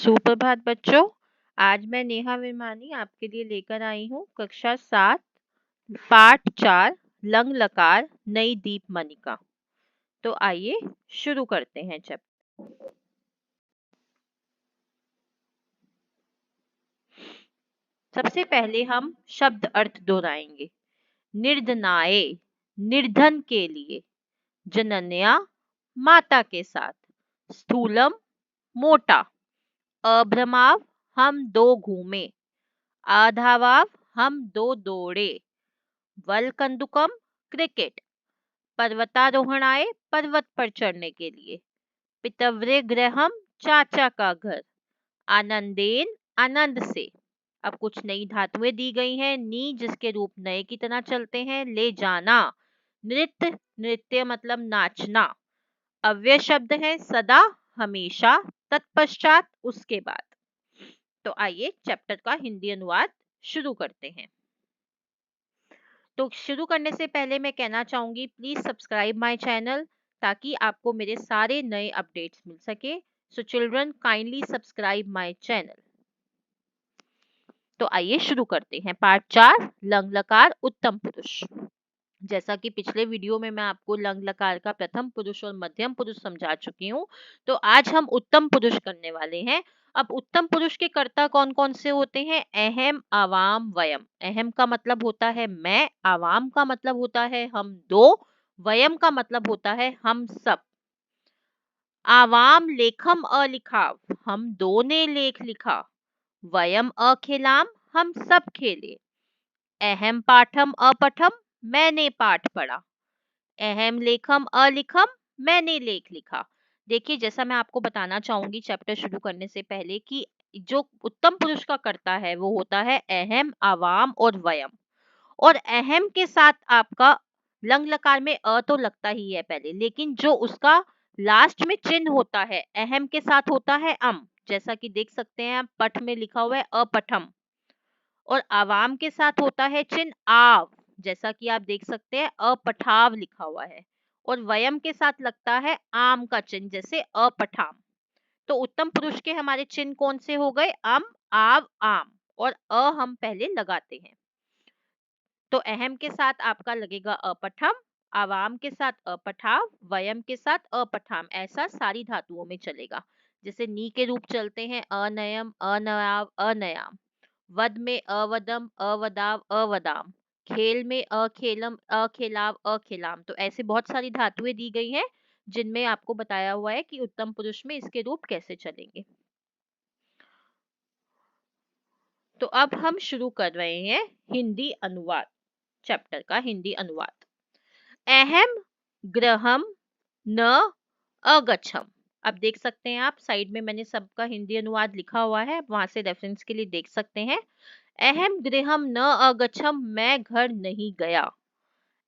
सुप्रभात बच्चों। आज मैं नेहा विमानी आपके लिए लेकर आई हूँ कक्षा 7 पाठ 4 लंग लकार नई दीप मनिका। तो आइए शुरू करते हैं। सबसे पहले हम शब्द अर्थ दोहराएंगे। निर्धनाए निर्धन के लिए, जनन्या माता के साथ, स्थूलम मोटा, अभ्रमाव हम दो घूमे, आधावाव हम दो दौड़े, वलकंदुकम क्रिकेट, पर्वतारोहणाय पर्वत पर चढ़ने के लिए, पितव्रे गृहम चाचा का घर, आनंदेन आनंद से। अब कुछ नई धातुएं दी गई हैं। नी जिसके रूप नए की तरह चलते हैं, ले जाना, नृत्य नृत्य मतलब नाचना, अव्यय शब्द है सदा हमेशा, तत्पश्चात उसके बाद। तो आइए चैप्टर का हिंदी अनुवाद शुरू करते हैं। तो शुरू करने से पहले मैं कहना चाहूंगी, प्लीज सब्सक्राइब माय चैनल ताकि आपको मेरे सारे नए अपडेट्स मिल सके। So children kindly subscribe my channel. तो आइए शुरू करते हैं। पार्ट 4 लंग लकार उत्तम पुरुष। जैसा कि पिछले वीडियो में मैं आपको लंग लकार का प्रथम पुरुष और मध्यम पुरुष समझा चुकी हूँ, तो आज हम उत्तम पुरुष करने वाले हैं। अब उत्तम पुरुष के कर्ता कौन कौन से होते हैं? अहम, आवाम, वयम। अहम का मतलब होता है मैं, आवाम का मतलब होता है हम दो, वयम का मतलब होता है हम सब। आवाम लेखम अलिखाव, हम दो ने लेख लिखा। वयम अखेलाम, हम सब खेले। अहम पाठम अपठम, मैंने पाठ पढ़ा। अहम लेखम अलिखम, मैंने लेख लिखा। देखिए, जैसा मैं आपको बताना चाहूंगी चैप्टर शुरू करने से पहले कि जो उत्तम पुरुष का कर्ता है वो होता है अहम, आवाम और वयम। और अहम के साथ आपका लंग लकार में अ तो लगता ही है पहले, लेकिन जो उसका लास्ट में चिन्ह होता है अहम के साथ होता है अम। जैसा कि देख सकते हैं, पठ में लिखा हुआ है अपठम। और आवाम के साथ होता है चिन्ह आव, जैसा कि आप देख सकते हैं अपठाव लिखा हुआ है। और वयम के साथ लगता है आम का चिन्ह, जैसे अपठाम। तो उत्तम पुरुष के हमारे चिन्ह कौन से हो गए? अम, आव, आम। और अ हम पहले लगाते हैं। तो अहम के साथ आपका लगेगा अपठम, आवाम के साथ अपठाव, वयम के साथ अपठाम। ऐसा सारी धातुओं में चलेगा। जैसे नी के रूप चलते हैं अनयम, अनयाव, अनयाम। वद में अवदम, अवदाव, अवदाम। खेल में अखेलम, अखेलाव, अखेलाम। तो ऐसे बहुत सारी धातुएं दी गई हैं जिनमें आपको बताया हुआ है कि उत्तम पुरुष में इसके रूप कैसे चलेंगे। तो अब हम शुरू कर रहे हैं हिंदी अनुवाद, चैप्टर का हिंदी अनुवाद। अहम ग्रहम न अगच्छम। अब देख सकते हैं आप, साइड में मैंने सबका हिंदी अनुवाद लिखा हुआ है, वहां से रेफरेंस के लिए देख सकते हैं। अहम गृहम न अगच्छम, मैं घर नहीं गया।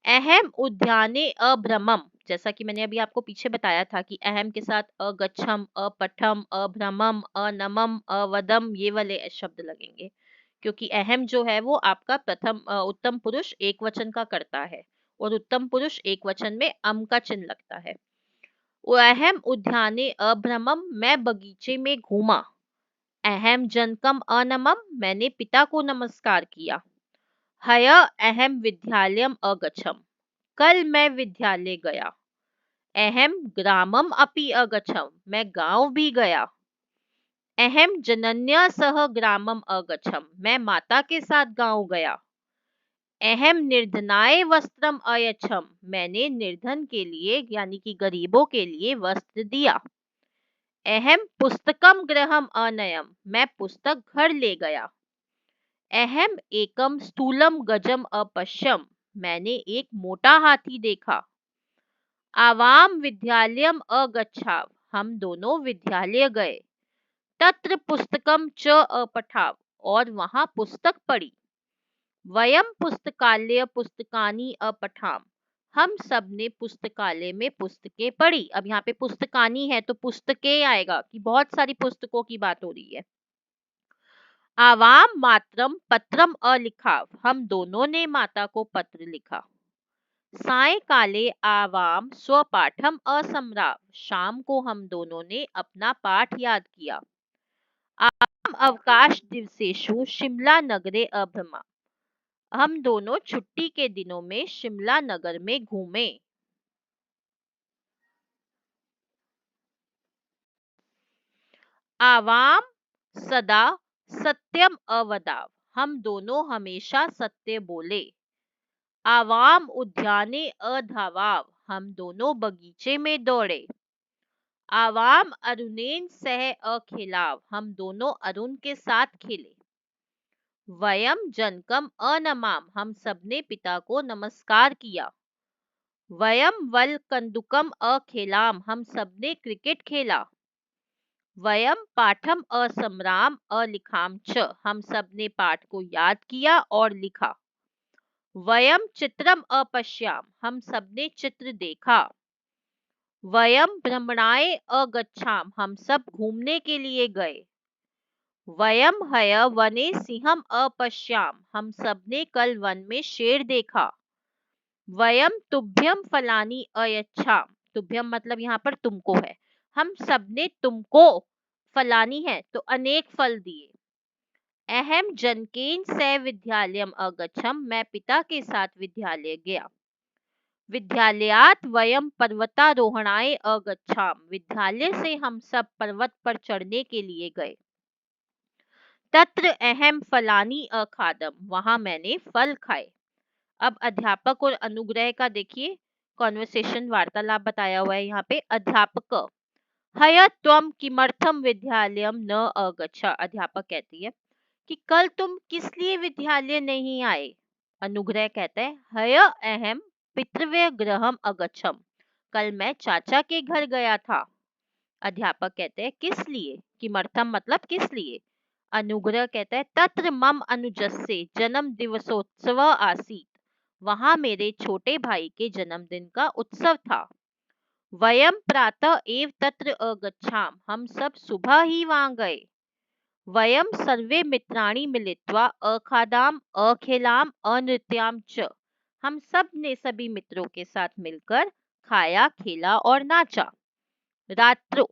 अहम उद्याने अभ्रमम, जैसा कि मैंने अभी आपको पीछे बताया था कि अहम के साथ अगच्छम, अपठम, अभ्रमम, अनमम, अवदम ये वाले शब्द लगेंगे, क्योंकि अहम जो है वो आपका प्रथम उत्तम पुरुष एक वचन का करता है और उत्तम पुरुष एक वचन में अम का चिन्ह लगता है। अहम उद्याने अभ्रमम, मैं बगीचे में घूमा। अहम जनकम अनमम, मैंने पिता को नमस्कार किया। हय अहम विद्यालयम अगच्छम, कल मैं विद्यालय गया। अहम ग्रामम अपि अगच्छम, मैं गांव भी गया। अहम जनन्या सह ग्रामम अगच्छम, मैं माता के साथ गांव गया। अहम निर्धनाय वस्त्रम अयच्छम, मैंने निर्धन के लिए यानी कि गरीबों के लिए वस्त्र दिया। अहम पुस्तकम गृहम अनयम, मैं पुस्तक घर ले गया। अहम एकम स्थूलम गजम अपश्यम, मैंने एक मोटा हाथी देखा। आवाम विद्यालयम अगच्छाव, हम दोनों विद्यालय गए। तत्र पुस्तकम च अपठाव, और वहां पुस्तक पढ़ी। वयम पुस्तकालय पुस्तकानि अपठाम, हम सब ने पुस्तकालय में पुस्तकें पढ़ी। अब यहाँ पे पुस्तकानी है तो पुस्तकें आएगा कि बहुत सारी पुस्तकों की बात हो रही है। आवाम मात्रम पत्रम अलिखाव, हम दोनों ने माता को पत्र लिखा। सायकाले आवाम स्वपाठम असम्राव, शाम को हम दोनों ने अपना पाठ याद किया। आम अवकाश दिवसेषु शिमला नगरे अभ्रमा। हम दोनों छुट्टी के दिनों में शिमला नगर में घूमे। आवाम सदा सत्यम अवदाव। हम दोनों हमेशा सत्य बोले। आवाम उद्याने अधावाव। हम दोनों बगीचे में दौड़े। आवाम अरुणेन सह अखिलाव। हम दोनों अरुण के साथ खेले। वयम जनकम अनमाम। हम सबने पिता को नमस्कार किया। वयम वल कंदुकम अखेलाम। हम सबने क्रिकेट खेला। वयम पाठम असमराम अलिखाम च। हम सबने पाठ को याद किया और लिखा। वयम चित्रम अपश्याम। हम सबने चित्र देखा। वयम भ्रमणाय अगच्छाम। हम सब घूमने के लिए गए। वयम हय वने सिंहम अपश्याम। हम सबने कल वन में शेर देखा। वयम तुभ्यम फलानी अयच्छाम। तुभ्यम मतलब यहाँ पर तुमको है। हम सबने तुमको फलानी है तो अनेक फल दिए। अहम जनकेन सह विद्यालयम अगच्छम। मैं पिता के साथ विद्यालय गया। विद्यालयात वयम पर्वतारोहणाय अगच्छाम। विद्यालय से हम सब पर्वत पर चढ़ने के लिए गए। तत्र अहम फलानी अखादम। वहां मैंने फल खाए। अब अध्यापक और अनुग्रह का देखिए कॉन्वर्सेशन वार्तालाप बताया हुआ है यहाँ पे। अध्यापक हय त्वम किमर्थम विद्यालयम न अगच्छा। अध्यापक कहती है कि कल तुम किस लिए विद्यालय नहीं आए। अनुग्रह कहता है हय अहम पितृव्य गृहम अगच्छम। कल मैं चाचा के घर गया था। अध्यापक कहते हैं किस लिए। किमर्थम मतलब किस लिए। अनुग्रह कहता है तत्र मम अनुजस्य जन्म दिवसोत्सव आसीत। वहां मेरे छोटे भाई के जन्मदिन का उत्सव था। वयम प्रातः एव तत्र अगच्छाम। हम सब सुबह ही वहां गए। वयम सर्वे मित्राणि मिलित्वा अखादाम अखेलाम अनृत्याम च। हम सब ने सभी मित्रों के साथ मिलकर खाया खेला और नाचा। रात्रो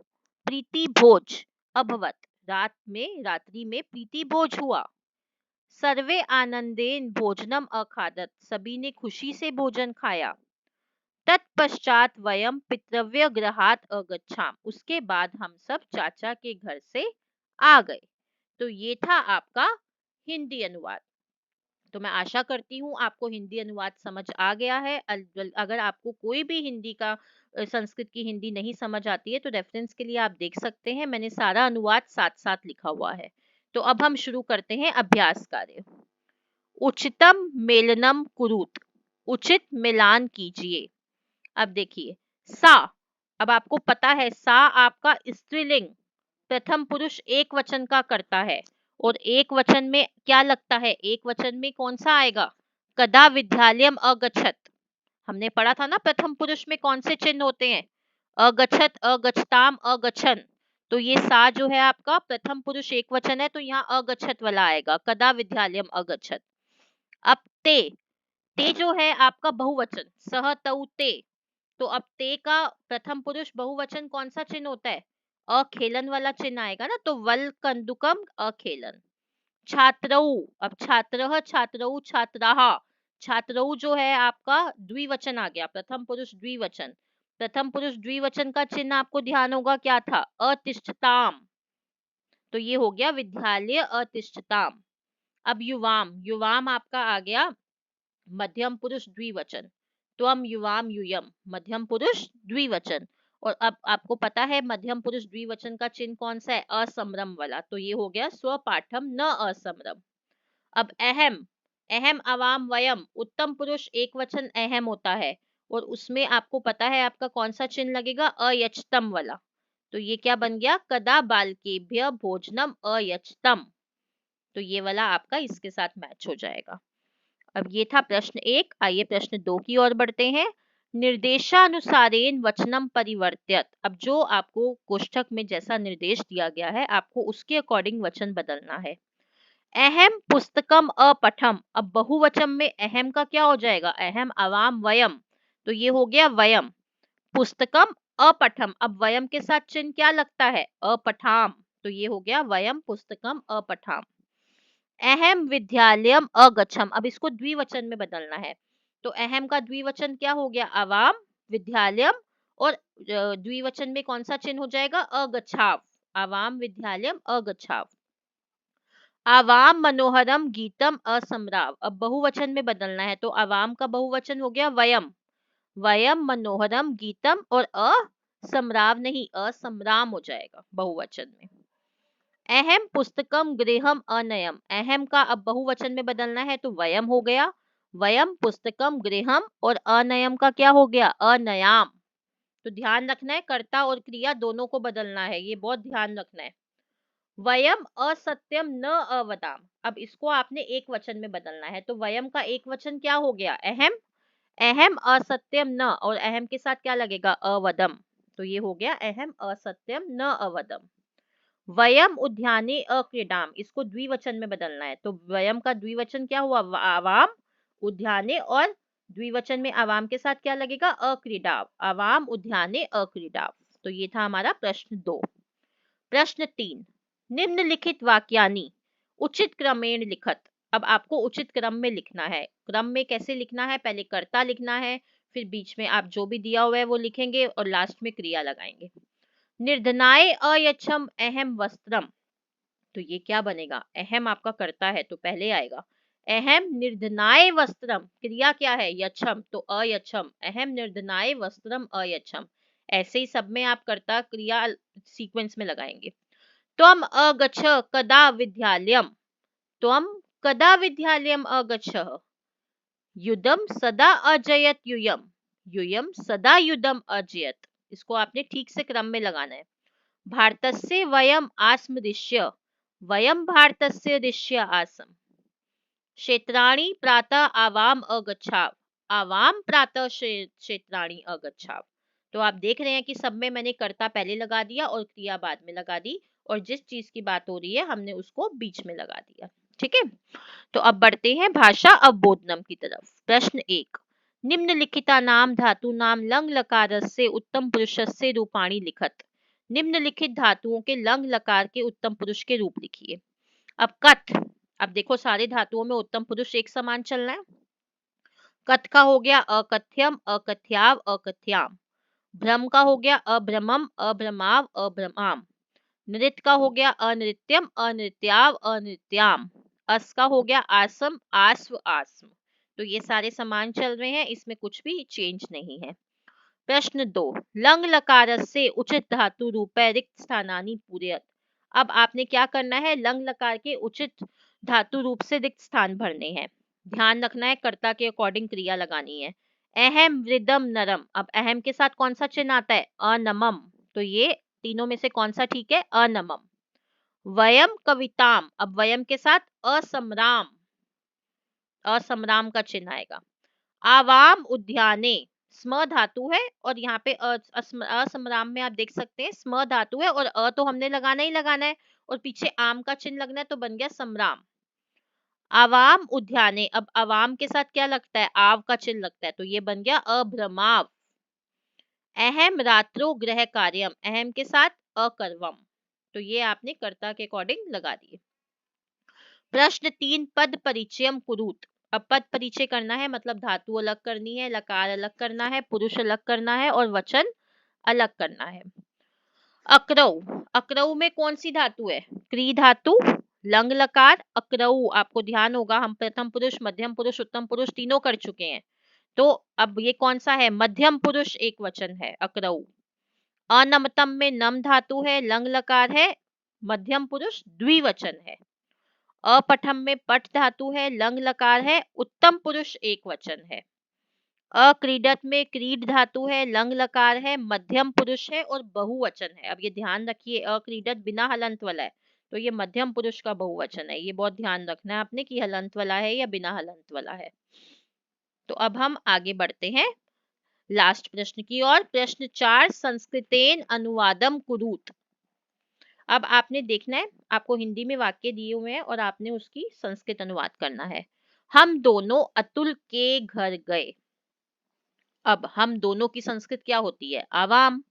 प्रीति भोज अभवत। रात्रि में प्रीति भोज हुआ। सर्वे आनंदेन भोजनम अखादत। सभी ने खुशी से भोजन खाया। तत्पश्चात वयम पितृव्य गृहात अगच्छाम। उसके बाद हम सब चाचा के घर से आ गए। तो ये था आपका हिंदी अनुवाद। तो मैं आशा करती हूँ आपको हिंदी अनुवाद समझ आ गया है। अगर आपको कोई भी हिंदी का संस्कृत की हिंदी नहीं समझ आती है तो रेफरेंस के लिए आप देख सकते हैं। मैंने सारा अनुवाद साथ साथ लिखा हुआ है। तो अब हम शुरू करते हैं अभ्यास कार्य। उचितम मेलनम कुरुत। उचित मिलान कीजिए। अब देखिए सा। अब आपको पता है सा आपका स्त्रीलिंग प्रथम पुरुष एक वचन का करता है। और एक वचन में क्या लगता है। एक वचन में कौन सा आएगा। कदा विद्यालयम अगच्छत। हमने पढ़ा था ना प्रथम पुरुष में कौन से चिन्ह होते हैं। अगच्छत अगच्छताम अगच्छन। तो ये सा जो है आपका प्रथम पुरुष एक वचन है तो यहाँ अगच्छत वाला आएगा। कदा विद्यालयम अगच्छत। अब ते जो है आपका बहुवचन सह तऊ ते। तो अब ते का प्रथम पुरुष बहुवचन कौन सा चिन्ह होता है। अखेलन वाला चिन्ह आएगा ना। तो वल कंदुकम अखेलन। छात्रऊ। अब छात्रः छात्रऊ छात्राः। छात्रऊ जो है आपका द्विवचन आ गया। प्रथम पुरुष द्विवचन। प्रथम पुरुष द्विवचन का चिन्ह आपको ध्यान होगा क्या था। अतिष्ठताम। तो ये हो गया विद्यालय अतिष्ठताम। अब युवाम। युवाम आपका आ गया मध्यम पुरुष द्विवचन। त्वम युवाम यूयम मध्यम पुरुष द्विवचन। और अब आपको पता है मध्यम पुरुष द्विवचन का चिन्ह कौन सा है। असमरम वाला। तो ये हो गया स्वपाठम न असमरम। अब अहम। अहम अवाम वयम उत्तम पुरुष एक वचन अहम होता है। और उसमें आपको पता है आपका कौन सा चिन्ह लगेगा। अयचतम वाला। तो ये क्या बन गया कदा बालकेभ्य भोजनम अयचतम। तो ये वाला आपका इसके साथ मैच हो जाएगा। अब ये था प्रश्न 1। आइए प्रश्न 2 की ओर बढ़ते हैं। निर्देशानुसारेण वचनम परिवर्त्यत। अब जो आपको कोष्ठक में जैसा निर्देश दिया गया है आपको उसके अकॉर्डिंग वचन बदलना है। अहम पुस्तकम अपठम। अब बहुवचन में अहम का क्या हो जाएगा। अहम अवाम वयम। तो ये हो गया वयम। पुस्तकम अपठम। अब वयम के साथ चिन्ह क्या लगता है। अपठाम। तो ये हो गया वयम पुस्तकम अपठाम। अहम विद्यालयम अगच्छम, अब इसको द्विवचन में बदलना है। तो अहम का द्विवचन क्या हो गया, अवाम, विद्यालयम, और द्विवचन में कौन सा चिन्ह हो जाएगा, अगच्छाव, अवाम विद्यालयम अगच्छाव। आवाम मनोहरम गीतम असमराव, अब बहुवचन में बदलना है। तो आवाम का बहुवचन हो गया वयम, वयम मनोहरम गीतम, और असमराव नहीं, असमराम हो जाएगा बहुवचन में। अहम पुस्तकम गृहम अनयम, अहम का अब बहुवचन में बदलना है तो वयम हो गया, वयम पुस्तकम गृहम, और अनयम का क्या हो गया, अनयाम। तो ध्यान रखना है, कर्ता और क्रिया दोनों को बदलना है, ये बहुत ध्यान रखना है। वयम असत्यम न अवदाम, अब इसको आपने एक वचन में बदलना है। तो वयम का एक वचन क्या हो गया, अहम, अहम असत्यम न, और अहम के साथ क्या लगेगा, अवदम। तो ये हो गया अहम असत्यम न अवदम। वयम उद्याने अक्रीडाम, इसको द्विवचन में बदलना है। तो वयम का द्विवचन क्या हुआ, आवाम उद्याने, और द्विवचन में आवाम के साथ क्या लगेगा, अक्रीडाव, आवाम उद्याने अक्रीडाव। तो ये था हमारा प्रश्न 2। प्रश्न 3, निम्नलिखित वाक्यानि उचित क्रमेण लिखत, अब आपको उचित क्रम में लिखना है। क्रम में कैसे लिखना है, पहले कर्ता लिखना है, फिर बीच में आप जो भी दिया हुआ है वो लिखेंगे, और लास्ट में क्रिया लगाएंगे। निर्धनाय अयच्छम अहम वस्त्रम, तो ये क्या बनेगा, अहम आपका कर्ता है तो पहले आएगा, अहम निर्धनाय वस्त्रम, क्रिया क्या है, यच्छम, तो अयच्छम, अहम निर्धनाय वस्त्रम अयच्छम। ऐसे ही सब में आप कर्ता क्रिया सीक्वेंस में लगाएंगे। त्वम अगच्छ कदा विद्यालयम, त्वम कदा विद्यालयम अगच्छः, युदम सदा अजयत यूयम, यूयम सदा युदम अजयत। इसको आपने ठीक से क्रम में लगाना है। भारतस्य वयम आस्म ऋष्य, वयम भारतस्य ऋष्य आसम। क्षेत्राणि प्रातः आवाम अगच्छाव, आवाम प्रातः क्षेत्राणि अगच्छाव। तो आप देख रहे हैं कि सब में मैंने कर्ता पहले लगा दिया और क्रिया बाद में लगा दी, और जिस चीज की बात हो रही है हमने उसको बीच में लगा दिया। ठीक है, तो अब बढ़ते हैं भाषा अवबोधनम की तरफ। प्रश्न 1, निम्नलिखिता नाम धातु नाम लंग लकारस्य उत्तम पुरुषस्य रूपाणि लिखत, निम्नलिखित धातुओं के लंग लकार के उत्तम पुरुष के रूप लिखिए। अब कथ, अब देखो सारे धातुओं में उत्तम पुरुष एक समान चलना है। कथ का हो गया अकथ्यम, अकथ्याव, अकथ्याम। भ्रम का हो गया अभ्रमम, अभ्रमाव, अभ्रमाम। नृत्य का हो गया अनृत्यम, अनृत्याव, अनृत्याम। अस का हो गया आसम, आस्व, आस्म। तो ये सारे समान चल रहे हैं, इसमें कुछ भी चेंज नहीं है। प्रश्न 2, लंग लकार से उचित धातु रूपे रिक्त स्थानानि पूरयत, अब आपने क्या करना है, लंग लकार के उचित धातु रूप से रिक्त स्थान भरने हैं। ध्यान रखना है, कर्ता के अकॉर्डिंग क्रिया लगानी है। अहम वृदम नरम, अब अहम के साथ कौन सा चिन्ह आता है, अनमम, तो ये तीनों में से कौन सा ठीक है, अनमम। वयम कविताम, अब वयम के साथ असमराम, असमराम का चिन्ह आएगा। आवाम उद्याने, स्म धातु है, और यहाँ पे असमराम में आप देख सकते हैं स्म धातु है, और तो हमने लगाना ही लगाना है, और पीछे आम का चिन्ह लगना है, तो बन गया समराम। आवाम उद्याने, अब आवाम के साथ क्या लगता है, आव का चिन्ह लगता है, तो ये बन गया अभ्रमाव। अहम रात्रो गृह कार्यम, अहम के साथ अकर्वम, तो ये आपने कर्ता के अकॉर्डिंग लगा दिए। प्रश्न 3, पद परिचयम कुरुत, अब पद परिचय करना है, मतलब धातु अलग करनी है, लकार अलग करना है, पुरुष अलग करना है, और वचन अलग करना है। अक्रऊ, अक्रऊ में कौन सी धातु है, क्री धातु, लंग लकार, अक्रऊ। आपको ध्यान होगा हम प्रथम पुरुष, मध्यम पुरुष, उत्तम पुरुष तीनों कर चुके हैं, तो अब ये कौन सा है, मध्यम पुरुष एक वचन है अक्रऊ। अनमतम में नम धातु है, लंग लकार है, मध्यम पुरुष द्विवचन है। अपठम में पठ धातु है, लंग लकार है, उत्तम पुरुष एक वचन है। अक्रीडत में क्रीड धातु है, लंग लकार है, मध्यम पुरुष है और बहुवचन है। अब ये ध्यान रखिए, अक्रीडत बिना हलंत वाला है, तो ये मध्यम पुरुष का बहुवचन है। ये बहुत ध्यान रखना है आपने कि हलंत वाला है या बिना हलंत वाला है। तो अब हम आगे बढ़ते हैं लास्ट प्रश्न की ओर। प्रश्न 4, संस्कृतेन अनुवादम कुरुत, अब आपने देखना है, आपको हिंदी में वाक्य दिए हुए हैं और आपने उसकी संस्कृत अनुवाद करना है। हम दोनों अतुल के घर गए, अब हम दोनों की संस्कृत क्या होती है, आवाम।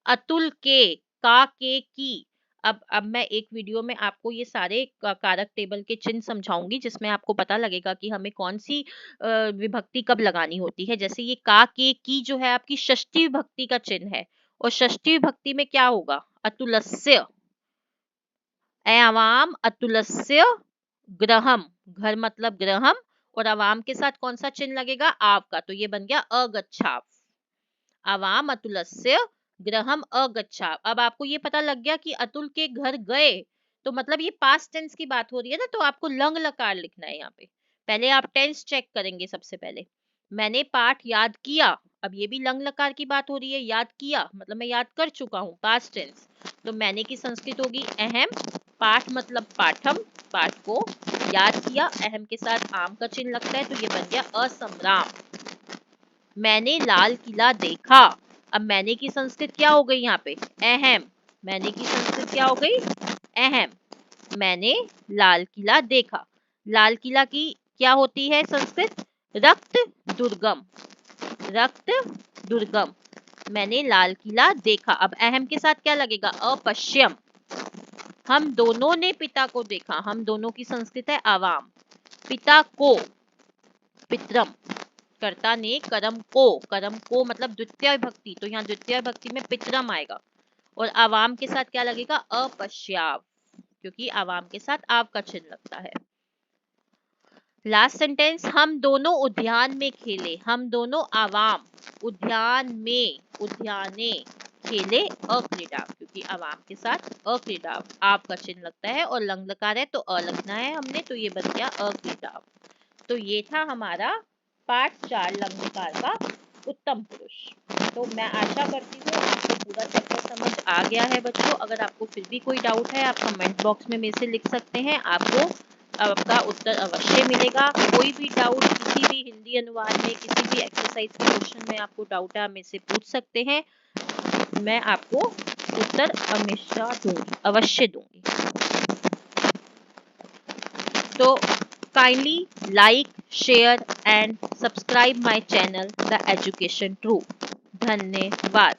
अतुल के, का, के, की, अब मैं एक वीडियो में आपको ये सारे कारक टेबल के चिन्ह समझाऊंगी, जिसमें आपको पता लगेगा कि हमें कौन सी विभक्ति कब लगानी होती है। जैसे ये का के की जो है आपकी षष्ठी विभक्ति का चिन्ह है, और षष्ठी विभक्ति में क्या होगा? अतुलस्य, अवाम अतुलस्य ग्रहम, घर मतलब ग्रहम, और अवाम के साथ कौन सा चिन्ह लगेगा? आव का, तो ये बन गया अगच्छाव। अवाम अतुलस्य ग्रहम अगच्छाव। अब आपको ये पता लग गया कि अतुल के घर गए, तो मतलब ये पास्ट टेंस की बात हो रही है ना, तो आपको लंग लकार लिखना है यहाँ पे। पहले आप टेंस चेक करेंगे सबसे पहले। मैंने पाठ याद किया, अब ये भी लंग लकार की बात हो रही है। याद किया मतलब मैं याद कर चुका हूँ, पास्ट टेंस। तो मैंने की संस्कृत होगी अहम, पाठ मतलब पाठम, पाठ को याद किया, अहम के साथ आम का चिन्ह लगता है, तो ये बन गया असमराम। मैंने लाल किला देखा, अब मैंने की संस्कृत क्या हो गई यहाँ पे? अहम। मैंने की संस्कृत क्या हो गई? अहम। मैंने लाल किला देखा। लाल किला की क्या होती है संस्कृत? रक्त दुर्गम, रक्त दुर्गम। मैंने लाल किला देखा। अब अहम के साथ क्या लगेगा? अपश्यम। हम दोनों ने पिता को देखा, हम दोनों की संस्कृत है आवाम। पिता को पितरम, कर्ता ने कर्म को मतलब द्वितीय विभक्ति, तो यहाँ द्वितीय विभक्ति में पितरम आएगा। और आवाम के साथ क्या लगेगा? अपश्याव, क्योंकि आवाम के साथ आव का चिन्ह लगता है। लास्ट सेंटेंस, हम दोनों उद्यान में खेले, हम दोनों आवाम उद्यान में, उद्याने खेले अक्रीडा, क्योंकि आवाम के साथ अक्रीडा आप का चिन्ह लगता है, और लंग लकार है तो अ लिखना है हमने, तो ये बन गया अक्रीडा। तो ये था हमारा पाठ 4 लंग लकार का उत्तम पुरुष। तो मैं आशा करती हूँ आपको पूरा चैप्टर समझ आ गया है बच्चों। अगर आपको फिर भी कोई डाउट है, आप कमेंट बॉक्स में मेरे से लिख सकते हैं, आपको आपका उत्तर अवश्य मिलेगा। कोई भी डाउट किसी भी हिंदी अनुवाद में, किसी भी एक्सरसाइज के क्वेश्चन में आपको डाउट है, आप मेरे से पूछ सकते हैं, मैं आपको उत्तर हमेशा दूंगी, अवश्य दूंगी। तो kindly like, share and subscribe my channel the education true. धन्यवाद।